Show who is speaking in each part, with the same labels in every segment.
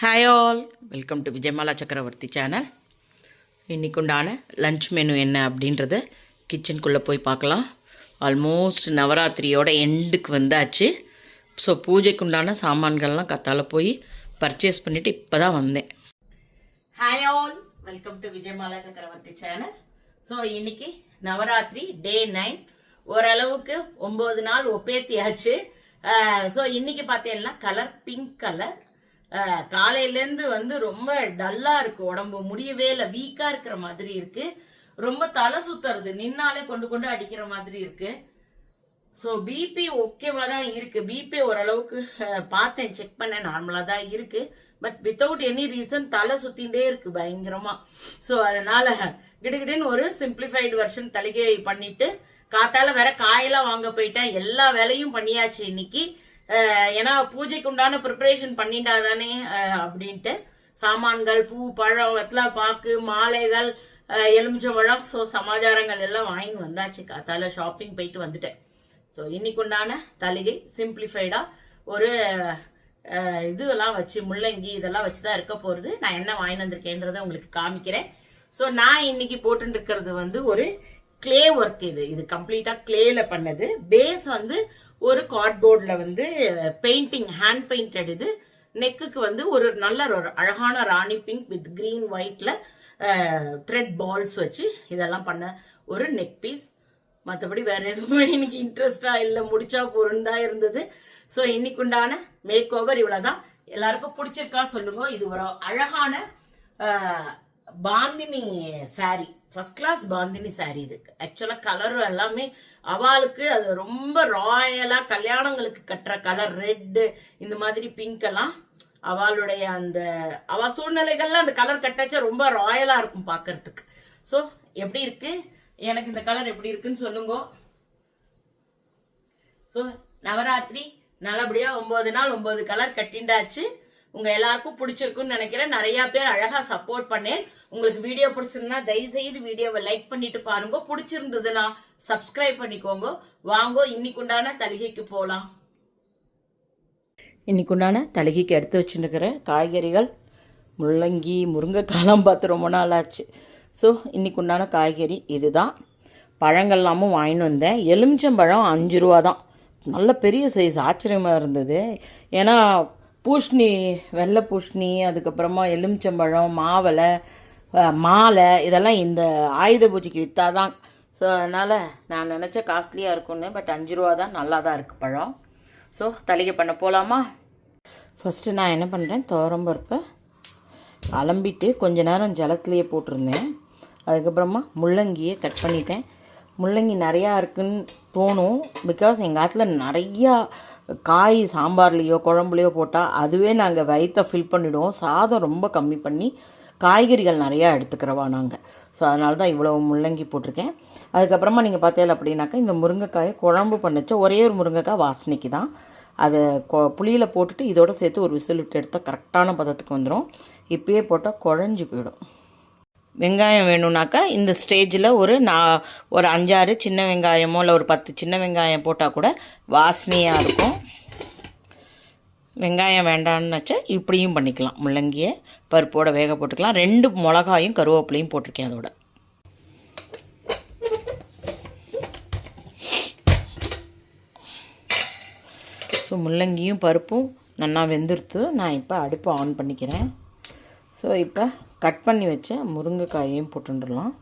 Speaker 1: Hi all, welcome to Vijayamala சக்கரவர்த்தி channel. இன்றைக்கு உண்டான லஞ்ச் மெனு என்ன அப்படின்றத கிச்சனுக்குள்ளே போய் பார்க்கலாம். ஆல்மோஸ்ட் நவராத்திரியோட எண்டுக்கு வந்தாச்சு. ஸோ பூஜைக்கு உண்டான சாமான்கள்லாம் கத்தால போய் பர்ச்சேஸ் பண்ணிவிட்டு இப்போ தான் வந்தேன். Hi all, welcome to Vijayamala சக்கரவர்த்தி சேனல். ஸோ இன்றைக்கி நவராத்திரி டே 9. ஓரளவுக்கு 9 நாள் ஒப்பேத்தியாச்சு. ஸோ இன்றைக்கி பார்த்தீங்கன்னா கலர் பிங்க் கலர். காலையிலேருந்து ரொம்ப டல்லாக இருக்குது, உடம்பு முடியவே இல்லை, வீக்காக இருக்கிற மாதிரி இருக்குது. ரொம்ப தலை சுத்துறது, நின்னாலே கொண்டு அடிக்கிற மாதிரி இருக்குது. ஸோ பிபி ஓகேவாக தான் இருக்குது. பிபி ஓரளவுக்கு பார்த்தேன், செக் பண்ணேன், நார்மலாக தான் இருக்குது. பட் வித்தவுட் எனி ரீசன் தலை சுற்றிகிட்டே இருக்குது பயங்கரமாக. ஸோ அதனால் கிடுகிடுன்னு ஒரு சிம்பிளிஃபைடு வெர்ஷன் தலிகை பண்ணிவிட்டு காத்தால வேற காயெல்லாம் வாங்க போயிட்டேன். எல்லா வேலையும் பண்ணியாச்சு இன்னைக்கு. ஏன்னா பூஜைக்கு உண்டான ப்ரிப்பரேஷன் பண்ணிட்டாதானே அப்படின்ட்டு சாமான்கள், பூ, பழம், வெத்தலை பாக்கு, மாலைகள், எலுமிச்சம்பழம், ஸோ சமாச்சாரங்கள் எல்லாம் வாங்கி வந்தாச்சு. காத்தால ஷாப்பிங் போயிட்டு வந்துட்டேன். ஸோ இன்னைக்கு உண்டான தலிகை சிம்பிளிஃபைடாக ஒரு இதெல்லாம் வச்சு, முள்ளங்கி இதெல்லாம் வச்சு தான் இருக்க போகிறது. நான் என்ன வாங்கி வந்திருக்கேன்றதை உங்களுக்கு காமிக்கிறேன். ஸோ நான் இன்னைக்கு போட்டுட்டு இருக்கிறது ஒரு கிளே ஒர்க். இது கம்ப்ளீட்டாக கிளேல பண்ணது. பேஸ் ஒரு கார்ட்போர்டில் பெயிண்டிங், ஹேண்ட் பெயிண்டட். இது நெக்குக்கு ஒரு நல்ல ஒரு அழகான ராணி பிங்க் வித் கிரீன் ஒயிட்ல த்ரெட் பால்ஸ் வச்சு இதெல்லாம் பண்ண ஒரு நெக் பீஸ். மற்றபடி வேற எதுவுமே இன்னைக்கு இன்ட்ரெஸ்டா இல்லை, முடிச்சா பொருள் தான் இருந்தது. ஸோ இன்னைக்கு உண்டான மேக் ஓவர் இவ்வளவுதான். எல்லாருக்கும் பிடிச்சிருக்கா சொல்லுங்க. இது ஒரு அழகான பாந்தினி சாரி, ஃபர்ஸ்ட் கிளாஸ் பாந்தினி சாரி. இது ஆக்சுவலா கலர் எல்லாமே அவளுக்கு அது ரொம்ப ராயலா, கல்யாணங்களுக்கு கட்டுற கலர், ரெட்டு, இந்த மாதிரி பிங்க் எல்லாம் அவளுடைய அந்த அவ சூழ்நிலைகள்ல அந்த கலர் கட்டாச்சா ரொம்ப ராயலா இருக்கும் பாக்குறதுக்கு. ஸோ எப்படி இருக்கு, எனக்கு இந்த கலர் எப்படி இருக்குன்னு சொல்லுங்க. ஸோ நவராத்திரி நல்லபடியா 9 நாள் 9 கலர் கட்டிண்டாச்சு. உங்க எல்லாருக்கும் பிடிச்சிருக்குன்னு நினைக்கிறேன். நிறைய பேர் அழகா சப்போர்ட் பண்ணேன். உங்களுக்கு வீடியோ பிடிச்சிருந்தா தயவு செய்து வீடியோவை லைக் பண்ணிட்டு பாருங்க. பிடிச்சிருந்ததுன்னா சப்ஸ்கிரைப் பண்ணிக்கோங்க. வாங்கோ இன்னைக்கு உண்டான தலிகைக்கு போகலாம். இன்னைக்கு உண்டான தலிகைக்கு எடுத்து வச்சுருக்கிற காய்கறிகள் முள்ளங்கி, முருங்கைக்காலாம் பார்த்து ரொம்ப நாள் ஆச்சு. ஸோ இன்னைக்கு உண்டான காய்கறி இதுதான். பழங்கள்லாமும் வாங்கிட்டு வந்தேன். எலுமிச்சம்பழம் 5 ரூபா தான். நல்ல பெரிய சைஸ், ஆச்சரியமாக இருந்தது. ஏன்னா பூஷ்ணி, வெள்ளை பூஷ்ணி, அதுக்கப்புறமா எலுமிச்சம்பழம், மாவலை, மாலை இதெல்லாம் இந்த ஆயுத பூஜைக்கு விற்றாதான். ஸோ அதனால் நான் நினச்சேன் காஸ்ட்லியாக இருக்குன்னு. பட் 5 ரூபா தான், நல்லா தான் இருக்குது பழம். ஸோ தலிகை பண்ண போகலாமா? ஃபஸ்ட்டு நான் என்ன பண்ணுறேன், துவரம்பருப்பை அலம்பிட்டு கொஞ்ச நேரம் ஜலத்துலேயே போட்டிருந்தேன். அதுக்கப்புறமா முள்ளங்கியை கட் பண்ணிட்டேன். முள்ளங்கி நிறையா இருக்குன்னு தோணும், பிகாஸ் எங்கள் ஆற்றுல நிறையா காய் சாம்பார்லேயோ குழம்புலையோ போட்டால் அதுவே நாங்கள் வயிற்றை ஃபில் பண்ணிவிடுவோம். சாதம் ரொம்ப கம்மி பண்ணி காய்கறிகள் நிறையா எடுத்துக்கிறவா நாங்கள். ஸோ அதனால தான் இவ்வளோ முள்ளங்கி போட்டிருக்கேன். அதுக்கப்புறமா நீங்கள் பார்த்தீங்க அப்படின்னாக்கா இந்த முருங்கைக்காயை குழம்பு பண்ணிச்ச ஒரே ஒரு முருங்கைக்காய் வாசனைக்கு தான். அதை புளியில் போட்டுட்டு இதோட சேர்த்து ஒரு விசில் விட்டு எடுத்தால் கரெக்டான பதத்துக்கு வந்துடும். இப்பயே போட்டால் குழஞ்சி போயிடும். வெங்காயம் வேணும்னாக்கா இந்த ஸ்டேஜில் ஒரு 5-6 சின்ன வெங்காயமோ இல்லை ஒரு 10 சின்ன வெங்காயம் போட்டால் கூட வாசனையாக இருக்கும். வெங்காயம் வேண்டாம்னு வச்சா இப்படியும் பண்ணிக்கலாம். முள்ளங்கியை பருப்போட வேக போட்டுக்கலாம். 2 மிளகாயும் கருவேப்பிலையும் போட்டிருக்கேன் அதோட. ஸோ முள்ளங்கியும் பருப்பும் நல்லா வெந்துடுத்து. நான் இப்போ அடுப்பை ஆன் பண்ணிக்கிறேன். ஸோ இப்போ கட் பண்ணி வச்ச முருங்கைக்காயையும் போட்டுடலாம்.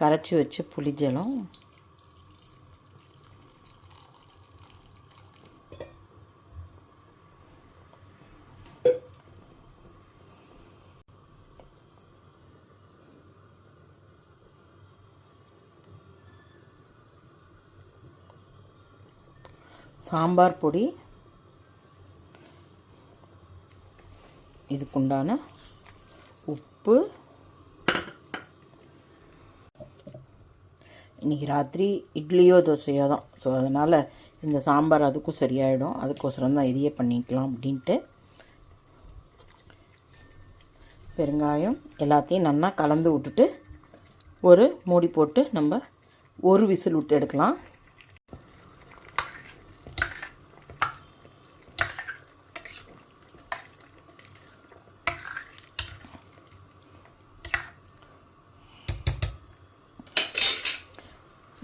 Speaker 1: கரைச்சி வச்ச புளிஜலம், சாம்பார் பொடி, இதுக்குண்டான உப்பு. இன்றைக்கி ராத்திரி இட்லியோ தோசையோ தான். ஸோ அதனால் இந்த சாம்பார் அதுக்கும் சரியாயிடும். அதுக்கோசரம் தான் இதையே பண்ணிக்கலாம் அப்படின்ட்டு. பெருங்காயம் எல்லாத்தையும் நல்லா கலந்து விட்டுட்டு ஒரு மூடி போட்டு நம்ம ஒரு விசில் விட்டு எடுக்கலாம்.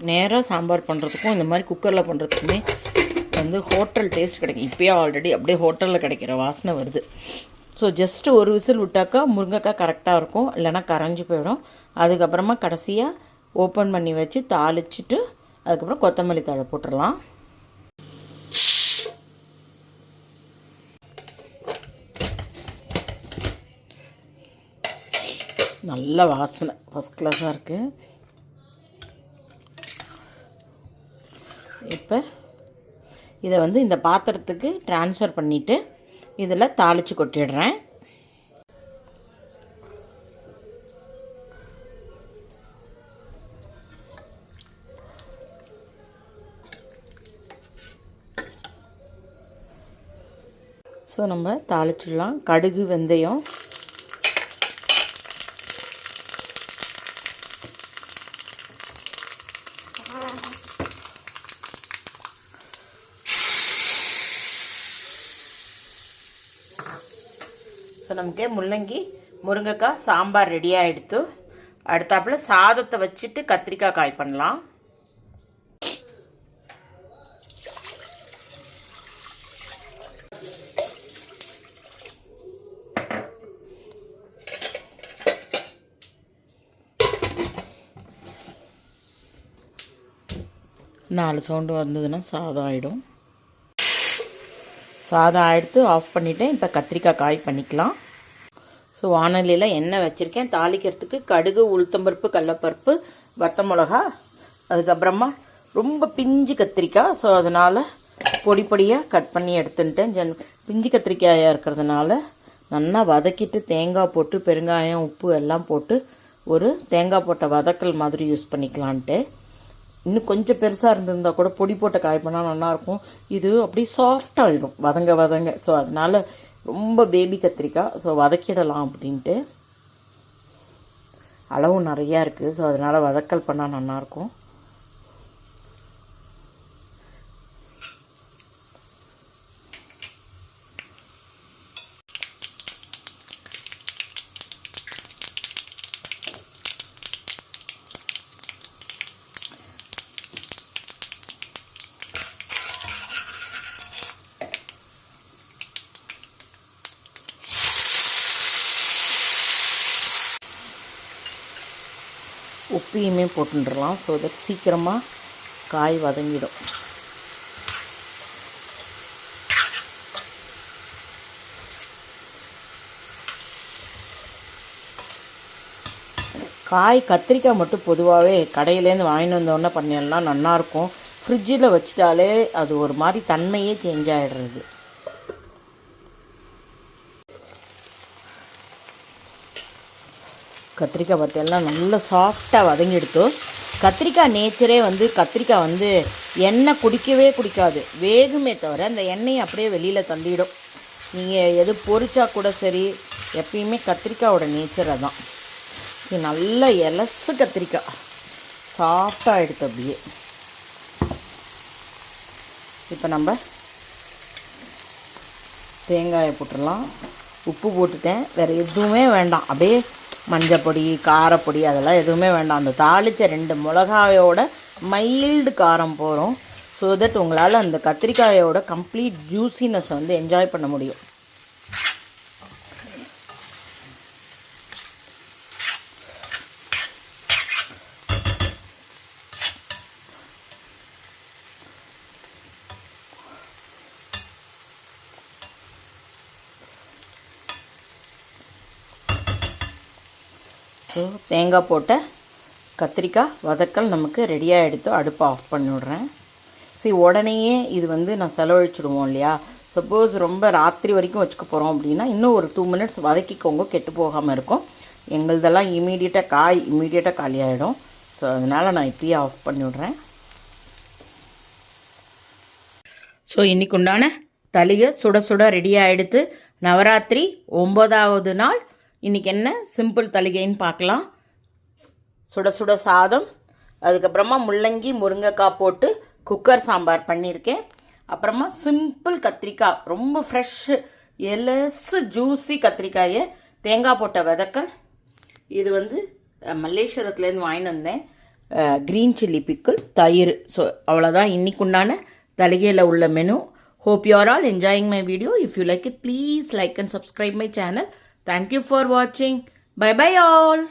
Speaker 1: நேராக சாம்பார் பண்ணுறதுக்கும் இந்த மாதிரி குக்கரில் பண்ணுறதுக்குமே வந்து ஹோட்டல் டேஸ்ட் கிடைக்கும். இப்போயே ஆல்ரெடி அப்படியே ஹோட்டலில் கிடைக்கிற வாசனை வருது. ஸோ ஜஸ்ட்டு ஒரு விசில் விட்டாக்கா முருங்கைக்காய் கரெக்டாக இருக்கும், இல்லைனா கரைஞ்சி போயிடும். அதுக்கப்புறமா கடைசியாக ஓப்பன் பண்ணி வச்சு தாளிச்சிட்டு அதுக்கப்புறம் கொத்தமல்லி தழை போட்டுடலாம். நல்ல வாசனை ஃபஸ்ட் கிளாஸாக இருக்குது. இப்போ இதை வந்து இந்த பாத்திரத்துக்கு ட்ரான்ஸ்ஃபர் பண்ணிவிட்டு இதில் தாளித்து கொட்டிடுறேன். ஸோ நம்ம தாளிச்சிடலாம். கடுகு, வெந்தயம், ஸோ நமக்கு முள்ளங்கி முருங்கைக்காய் சாம்பார் ரெடியாக எடுத்து அடுத்தாப்புல சாதத்தை வச்சுட்டு கத்திரிக்காய் காய் பண்ணலாம். நாலு சவுண்டு வந்ததுன்னா சாதம் ஆகிடும். சாதம் ஆகிடுத்து ஆஃப் பண்ணிவிட்டேன். இப்போ கத்திரிக்காய் காய் பண்ணிக்கலாம். ஸோ வானலியில் எண்ணெய் வச்சுருக்கேன். தாளிக்கிறதுக்கு கடுகு, உளுத்தம்பருப்பு, கடலப்பருப்பு, வத்த மிளகா, அதுக்கப்புறமா ரொம்ப பிஞ்சு கத்திரிக்காய். ஸோ அதனால் பொடி பொடியாக கட் பண்ணி எடுத்துட்டேன். பிஞ்சு கத்திரிக்காயாக இருக்கிறதுனால நல்லா வதக்கிட்டு தேங்காய் போட்டு பெருங்காயம், உப்பு எல்லாம் போட்டு ஒரு தேங்காய் போட்ட வதக்கல் மாதிரி யூஸ் பண்ணிக்கலான்ட்டு. இன்னும் கொஞ்சம் பெருசாக இருந்திருந்தால் கூட பொடி போட்ட காய் பண்ணால் நல்லாயிருக்கும். இது அப்படியே சாஃப்டாகிடும் வதங்க. ஸோ அதனால் ரொம்ப பேபி கத்திரிக்காய். ஸோ வதக்கிடலாம் அப்படின்ட்டு. அளவு நிறையா இருக்குது. ஸோ அதனால் வதக்கல் பண்ணால் நல்லாயிருக்கும். உப்பையுமே போட்டுடலாம். ஸோ தட் சீக்கிரமாக காய் வதங்கிடும். காய் கத்திரிக்காய் மட்டும் பொதுவாகவே கடையிலேருந்து வாங்கிட்டு வந்தோடனே பண்ணிடலாம், நல்லாயிருக்கும். ஃப்ரிட்ஜில் வச்சிட்டாலே அது ஒரு மாதிரி தன்மையே சேஞ்ச் ஆகிடுறது. கத்திரிக்காய் பார்த்தீங்கன்னா நல்லா சாஃப்டாக வதங்கிடுத்து. கத்திரிக்காய் நேச்சரே வந்து கத்திரிக்காய் வந்து எண்ணெய் குடிக்காது, வேகுமே தவிர அந்த எண்ணெயை அப்படியே வெளியில் தள்ளிடும். நீங்கள் எது பொரிச்சா கூட சரி, எப்பயுமே கத்திரிக்காயோட நேச்சர் அதான். இது நல்ல எலசு கத்திரிக்காய் சாஃப்டாக எடுத்து அப்படியே. இப்போ நம்ம தேங்காயை போட்டுடலாம். உப்பு போட்டுட்டேன், வேறு எதுவுமே வேண்டாம். அப்படியே மஞ்சப்பொடி, காரப்பொடி அதெல்லாம் எதுவுமே வேண்டாம். அந்த தாளித்த 2 மிளகாயோட மைல்டு காரம் போகிறோம். ஸோ தட் உங்களால் அந்த கத்திரிக்காயோட கம்ப்ளீட் ஜூஸினஸை வந்து என்ஜாய் பண்ண முடியும். ஸோ தேங்காய் போட்ட கத்திரிக்காய் வதக்கல் நமக்கு ரெடியாக எடுத்து அடுப்பை ஆஃப் பண்ணி விட்றேன். சரி, உடனேயே இது வந்து நான் செலவழிச்சிடுவோம் இல்லையா. சப்போஸ் ரொம்ப ராத்திரி வரைக்கும் வச்சுக்க போகிறோம் அப்படின்னா இன்னும் ஒரு 2 மினிட்ஸ் வதக்கிக்கோங்க, கெட்டு போகாமல் இருக்கும். எங்களதெல்லாம் இமீடியட்டாக காலி ஆகிடும். ஸோ அதனால் நான் இப்படியே ஆஃப் பண்ணி விட்றேன். ஸோ இன்றைக்கு உண்டான தளிகை சுட சுட ரெடியாக எடுத்து நவராத்திரி 9வது நாள். இன்றைக்கி என்ன சிம்பிள் தளிகைன்னு பார்க்கலாம். சுட சுட சாதம், அதுக்கப்புறமா முள்ளங்கி முருங்கைக்காய் போட்டு குக்கர் சாம்பார் பண்ணியிருக்கேன். அப்புறமா சிம்பிள் கத்திரிக்காய், ரொம்ப ஃப்ரெஷ்ஷு எலசு ஜூஸி கத்திரிக்காயை தேங்காய் போட்ட வதக்கல். இது வந்து மல்லேஸ்வரத்துலேருந்து வாங்கிட்டு வந்தேன். க்ரீன் சில்லி பிக்கிள், தயிர். ஸோ அவ்வளோதான் இன்றைக்குண்டான தலிகையில் உள்ள menu. Hope you are all enjoying my video. If you like it, please like and subscribe my channel. Thank you for watching. Bye bye all.